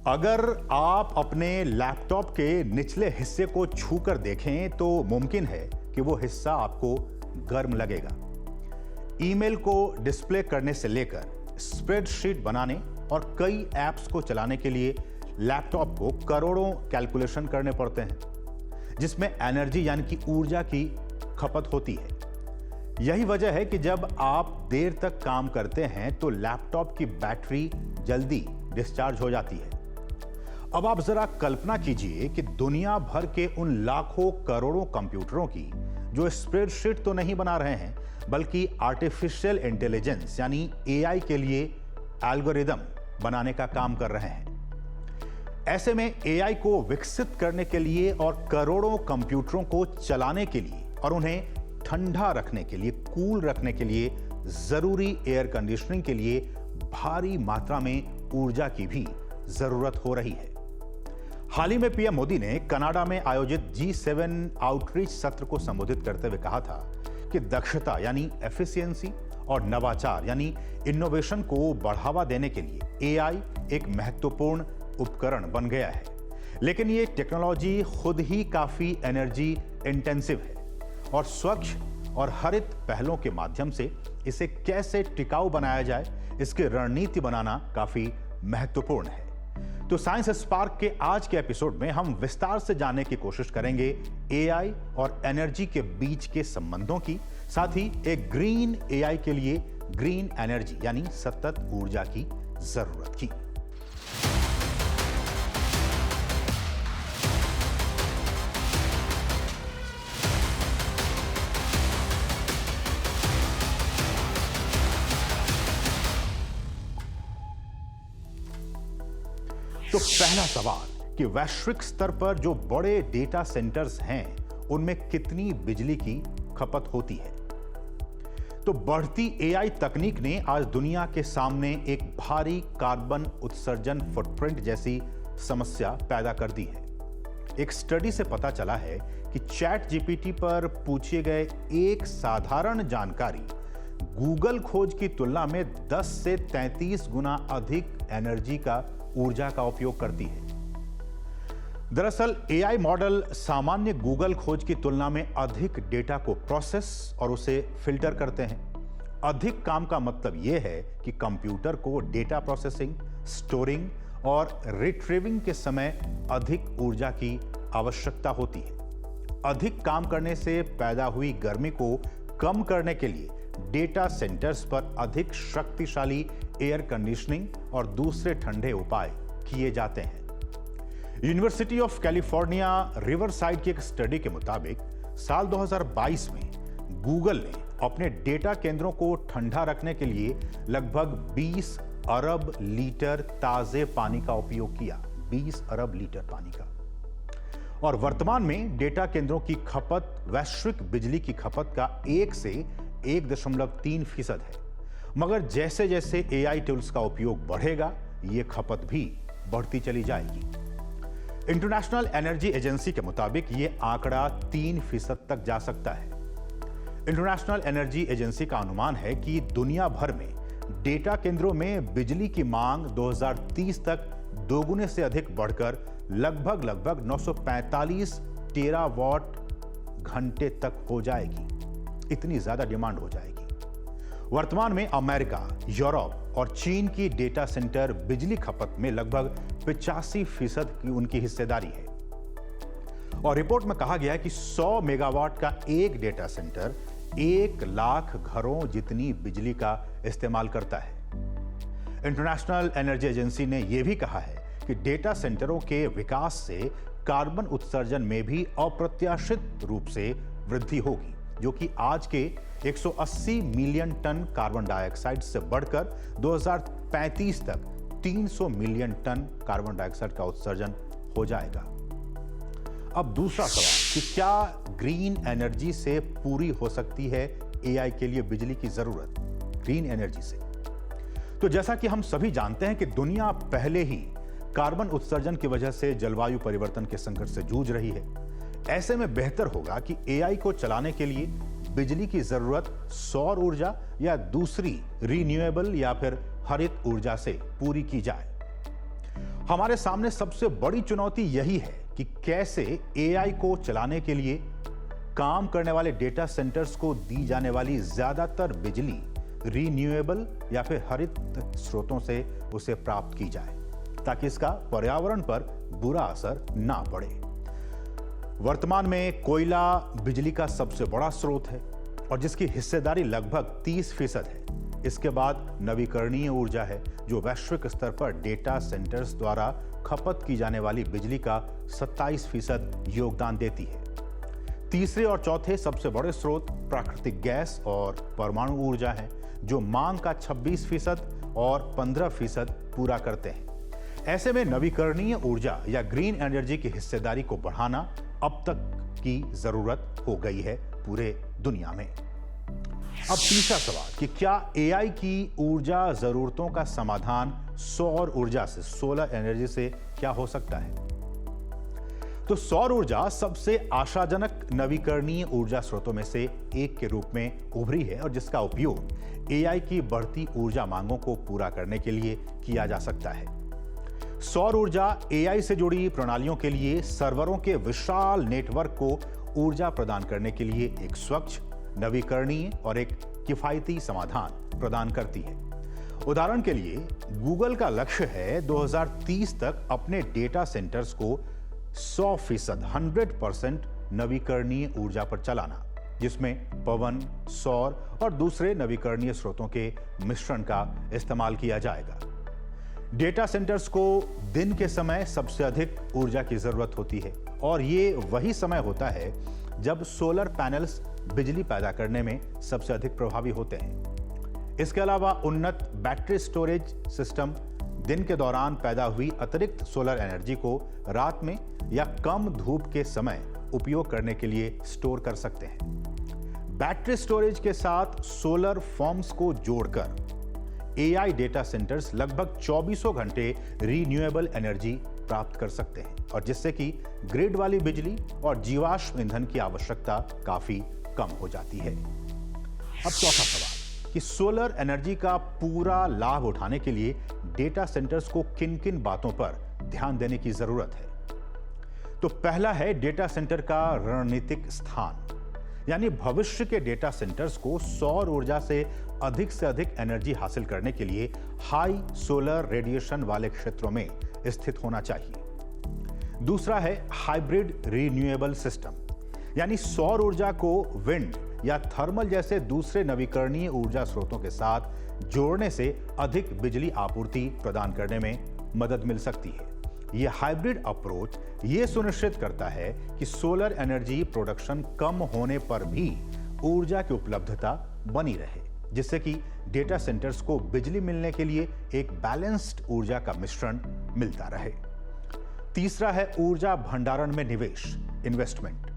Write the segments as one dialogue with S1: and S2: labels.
S1: अगर आप अपने लैपटॉप के निचले हिस्से को छूकर देखें तो मुमकिन है कि वो हिस्सा आपको गर्म लगेगा। ईमेल को डिस्प्ले करने से लेकर स्प्रेडशीट बनाने और कई ऐप्स को चलाने के लिए लैपटॉप को करोड़ों कैलकुलेशन करने पड़ते हैं, जिसमें एनर्जी यानी कि ऊर्जा की खपत होती है। यही वजह है कि जब आप देर तक काम करते हैं तो लैपटॉप की बैटरी जल्दी डिस्चार्ज हो जाती है। अब आप जरा कल्पना कीजिए कि दुनिया भर के उन लाखों करोड़ों कंप्यूटरों की जो स्प्रेडशीट तो नहीं बना रहे हैं, बल्कि आर्टिफिशियल इंटेलिजेंस यानी एआई के लिए एल्गोरिदम बनाने का काम कर रहे हैं। ऐसे में एआई को विकसित करने के लिए और करोड़ों कंप्यूटरों को चलाने के लिए और उन्हें ठंडा रखने के लिए, कूल रखने के लिए जरूरी एयर कंडीशनिंग के लिए भारी मात्रा में ऊर्जा की भी जरूरत हो रही है। हाल ही में पीएम मोदी ने कनाडा में आयोजित G7 आउटरीच सत्र को संबोधित करते हुए कहा था कि दक्षता यानी एफिशिएंसी और नवाचार यानी इनोवेशन को बढ़ावा देने के लिए एआई एक महत्वपूर्ण उपकरण बन गया है। लेकिन ये टेक्नोलॉजी खुद ही काफी एनर्जी इंटेंसिव है और स्वच्छ और हरित पहलों के माध्यम से इसे कैसे टिकाऊ बनाया जाए, इसकी रणनीति बनाना काफी महत्वपूर्ण है। तो साइंस स्पार्क के आज के एपिसोड में हम विस्तार से जानने की कोशिश करेंगे एआई और एनर्जी के बीच के संबंधों की, साथ ही एक ग्रीन एआई के लिए ग्रीन एनर्जी यानी सतत ऊर्जा की जरूरत की। तो पहला सवाल कि वैश्विक स्तर पर जो बड़े डेटा सेंटर्स हैं, उनमें कितनी बिजली की खपत होती है। तो बढ़ती एआई तकनीक ने आज दुनिया के सामने एक भारी कार्बन उत्सर्जन फुटप्रिंट जैसी समस्या पैदा कर दी है। एक स्टडी से पता चला है कि चैट जीपीटी पर पूछे गए एक साधारण जानकारी गूगल खोज की तुलना में 10 से 33 गुना अधिक एनर्जी का ऊर्जा का उपयोग करती है। दरअसल एआई मॉडल सामान्य गूगल खोज की तुलना में अधिक डेटा को प्रोसेस और उसे फिल्टर करते हैं। अधिक काम का मतलब यह है कि कंप्यूटर को डेटा प्रोसेसिंग, स्टोरिंग और रिट्रीविंग के समय अधिक ऊर्जा की आवश्यकता होती है। अधिक काम करने से पैदा हुई गर्मी को कम करने के लिए डेटा सेंटर्स पर अधिक शक्तिशाली एयर कंडीशनिंग और दूसरे ठंडे उपाय किए जाते हैं। यूनिवर्सिटी ऑफ कैलिफोर्निया रिवरसाइड की एक स्टडी के मुताबिक साल 2022 में गूगल ने अपने डेटा केंद्रों को ठंडा रखने के लिए लगभग 20 अरब लीटर ताजे पानी का उपयोग किया। 20 अरब लीटर पानी का। और वर्तमान में डेटा केंद्रों की खपत वैश्विक बिजली की खपत का 1 से 1.3% है। मगर जैसे जैसे एआई टूल्स का उपयोग बढ़ेगा, यह खपत भी बढ़ती चली जाएगी। इंटरनेशनल एनर्जी एजेंसी के मुताबिक यह आंकड़ा 3% तक जा सकता है। इंटरनेशनल एनर्जी एजेंसी का अनुमान है कि दुनिया भर में डेटा केंद्रों में बिजली की मांग 2030 तक दोगुने से अधिक बढ़कर लगभग 945 टेरावाट घंटे तक हो जाएगी। इतनी ज्यादा डिमांड हो जाएगी। वर्तमान में अमेरिका, यूरोप और चीन की डेटा सेंटर बिजली खपत में लगभग 85% की उनकी हिस्सेदारी है। और रिपोर्ट में कहा गया है कि 100 मेगावाट का एक डेटा सेंटर 1 लाख घरों जितनी बिजली का इस्तेमाल करता है। इंटरनेशनल एनर्जी एजेंसी ने यह भी कहा है कि डेटा सेंटरों के विकास से कार्बन उत्सर्जन में भी अप्रत्याशित रूप से वृद्धि होगी, जो कि आज के 180 मिलियन टन कार्बन डाइऑक्साइड से बढ़कर 2035 तक 300 मिलियन टन कार्बन डाइऑक्साइड का उत्सर्जन हो जाएगा। अब दूसरा सवाल कि क्या ग्रीन एनर्जी से पूरी हो सकती है एआई के लिए बिजली की जरूरत, ग्रीन एनर्जी से? तो जैसा कि हम सभी जानते हैं कि दुनिया पहले ही कार्बन उत्सर्जन की वजह से जलवायु परिवर्तन के संकट से जूझ रही है। ऐसे में बेहतर होगा कि एआई को चलाने के लिए बिजली की जरूरत सौर ऊर्जा या दूसरी रिन्यूएबल या फिर हरित ऊर्जा से पूरी की जाए। हमारे सामने सबसे बड़ी चुनौती यही है कि कैसे एआई को चलाने के लिए काम करने वाले डेटा सेंटर्स को दी जाने वाली ज्यादातर बिजली रीन्यूएबल या फिर हरित स्रोतों से उसे प्राप्त की जाए ताकि इसका पर्यावरण पर बुरा असर ना पड़े। वर्तमान में कोयला बिजली का सबसे बड़ा स्रोत है और जिसकी हिस्सेदारी लगभग 30% है। इसके बाद नवीकरणीय ऊर्जा है जो वैश्विक स्तर पर डेटा सेंटर्स द्वारा खपत की जाने वाली बिजली का 27% योगदान देती है। तीसरे और चौथे सबसे बड़े स्रोत प्राकृतिक गैस और परमाणु ऊर्जा है जो मांग का 26% और 15% पूरा करते हैं। ऐसे में नवीकरणीय ऊर्जा या ग्रीन एनर्जी की हिस्सेदारी को बढ़ाना अब तक की जरूरत हो गई है पूरे दुनिया में। अब तीसरा सवाल कि क्या एआई की ऊर्जा जरूरतों का समाधान सौर ऊर्जा से, सोलर एनर्जी से क्या हो सकता है? तो सौर ऊर्जा सबसे आशाजनक नवीकरणीय ऊर्जा स्रोतों में से एक के रूप में उभरी है और जिसका उपयोग एआई की बढ़ती ऊर्जा मांगों को पूरा करने के लिए किया जा सकता है। सौर ऊर्जा एआई से जुड़ी प्रणालियों के लिए सर्वरों के विशाल नेटवर्क को ऊर्जा प्रदान करने के लिए एक स्वच्छ, नवीकरणीय और एक किफायती समाधान प्रदान करती है। उदाहरण के लिए गूगल का लक्ष्य है 2030 तक अपने डेटा सेंटर्स को 100% 100% नवीकरणीय ऊर्जा पर चलाना, जिसमें पवन, सौर और दूसरे नवीकरणीय स्रोतों के मिश्रण का इस्तेमाल किया जाएगा। डेटा सेंटर्स को दिन के समय सबसे अधिक ऊर्जा की जरूरत होती है और ये वही समय होता है जब सोलर पैनल्स बिजली पैदा करने में सबसे अधिक प्रभावी होते हैं। इसके अलावा उन्नत बैटरी स्टोरेज सिस्टम दिन के दौरान पैदा हुई अतिरिक्त सोलर एनर्जी को रात में या कम धूप के समय उपयोग करने के लिए स्टोर कर सकते हैं। बैटरी स्टोरेज के साथ सोलर फॉर्म्स को जोड़कर एआई डेटा सेंटर्स लगभग 24 घंटे रीन्यूएबल एनर्जी प्राप्त कर सकते हैं और जिससे कि ग्रिड वाली बिजली और जीवाश्म ईंधन की आवश्यकता काफी कम हो जाती है। अब चौथा सवाल कि सोलर एनर्जी का पूरा लाभ उठाने के लिए डेटा सेंटर्स को किन किन बातों पर ध्यान देने की जरूरत है? तो पहला है डेटा सेंटर का रणनीतिक स्थान, यानी भविष्य के डेटा सेंटर्स को सौर ऊर्जा से अधिक एनर्जी हासिल करने के लिए हाई सोलर रेडिएशन वाले क्षेत्रों में स्थित होना चाहिए। दूसरा है हाइब्रिड रीन्यूएबल सिस्टम, यानी सौर ऊर्जा को विंड या थर्मल जैसे दूसरे नवीकरणीय ऊर्जा स्रोतों के साथ जोड़ने से अधिक बिजली आपूर्ति प्रदान करने में मदद मिल सकती है। यह हाइब्रिड अप्रोच ये सुनिश्चित करता है कि सोलर एनर्जी प्रोडक्शन कम होने पर भी ऊर्जा की उपलब्धता बनी रहे, जिससे कि डेटा सेंटर्स को बिजली मिलने के लिए एक बैलेंस्ड ऊर्जा का मिश्रण मिलता रहे। तीसरा है ऊर्जा भंडारण में निवेश, इन्वेस्टमेंट।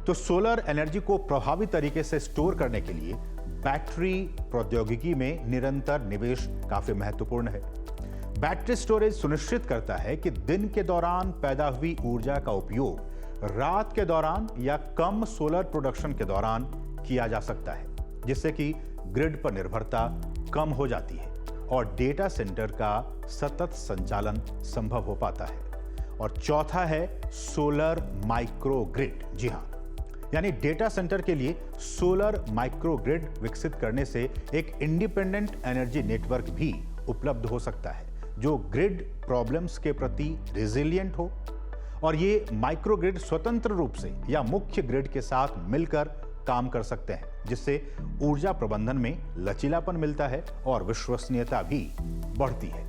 S1: तो सोलर एनर्जी को प्रभावी तरीके से स्टोर करने के लिए बैटरी प्रौद्योगिकी में निरंतर निवेश काफी महत्वपूर्ण है। बैटरी स्टोरेज सुनिश्चित करता है कि दिन के दौरान पैदा हुई ऊर्जा का उपयोग रात के दौरान या कम सोलर प्रोडक्शन के दौरान किया जा सकता है, जिससे कि ग्रिड पर निर्भरता कम हो जाती है और डेटा सेंटर का सतत संचालन संभव हो पाता है। और चौथा है सोलर माइक्रो ग्रिड। जी हां, यानी डेटा सेंटर के लिए सोलर माइक्रो ग्रिड विकसित करने से एक इंडिपेंडेंट एनर्जी नेटवर्क भी उपलब्ध हो सकता है जो ग्रिड प्रॉब्लम्स के प्रति रेजिलिएंट हो। और ये माइक्रो ग्रिड स्वतंत्र रूप से या मुख्य ग्रिड के साथ मिलकर काम कर सकते हैं, जिससे ऊर्जा प्रबंधन में लचीलापन मिलता है और विश्वसनीयता भी बढ़ती है।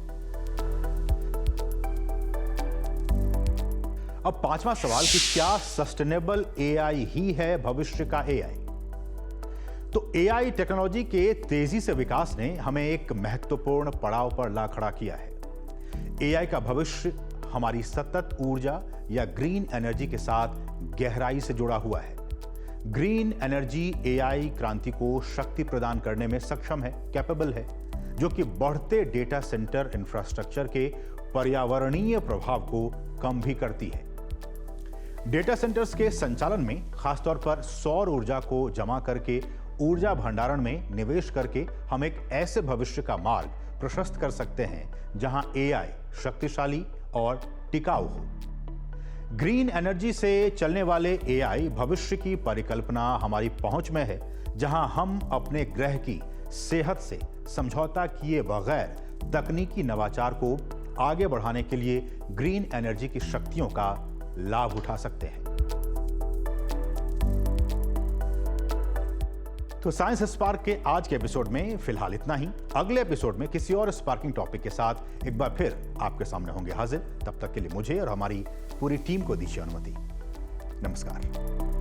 S1: अब पांचवा सवाल कि क्या सस्टेनेबल एआई ही है भविष्य का एआई? तो एआई टेक्नोलॉजी के तेजी से विकास ने हमें एक महत्वपूर्ण पड़ाव पर ला खड़ा किया है। एआई का भविष्य हमारी सतत ऊर्जा या ग्रीन एनर्जी के साथ गहराई से जुड़ा हुआ है। ग्रीन एनर्जी एआई क्रांति को शक्ति प्रदान करने में सक्षम है, कैपेबल है, जो कि बढ़ते डेटा सेंटर इंफ्रास्ट्रक्चर के पर्यावरणीय प्रभाव को कम भी करती है। डेटा सेंटर्स के संचालन में खासतौर पर सौर ऊर्जा को जमा करके ऊर्जा भंडारण में निवेश करके हम एक ऐसे भविष्य का मार्ग प्रशस्त कर सकते हैं जहां एआई शक्तिशाली और टिकाऊ हो। ग्रीन एनर्जी से चलने वाले एआई भविष्य की परिकल्पना हमारी पहुंच में है, जहां हम अपने ग्रह की सेहत से समझौता किए बगैर तकनीकी नवाचार को आगे बढ़ाने के लिए ग्रीन एनर्जी की शक्तियों का लाभ उठा सकते हैं। तो साइंस स्पार्क के आज के एपिसोड में फिलहाल इतना ही। अगले एपिसोड में किसी और स्पार्किंग टॉपिक के साथ एक बार फिर आपके सामने होंगे हाजिर। तब तक के लिए मुझे और हमारी पूरी टीम को दीजिए अनुमति। नमस्कार।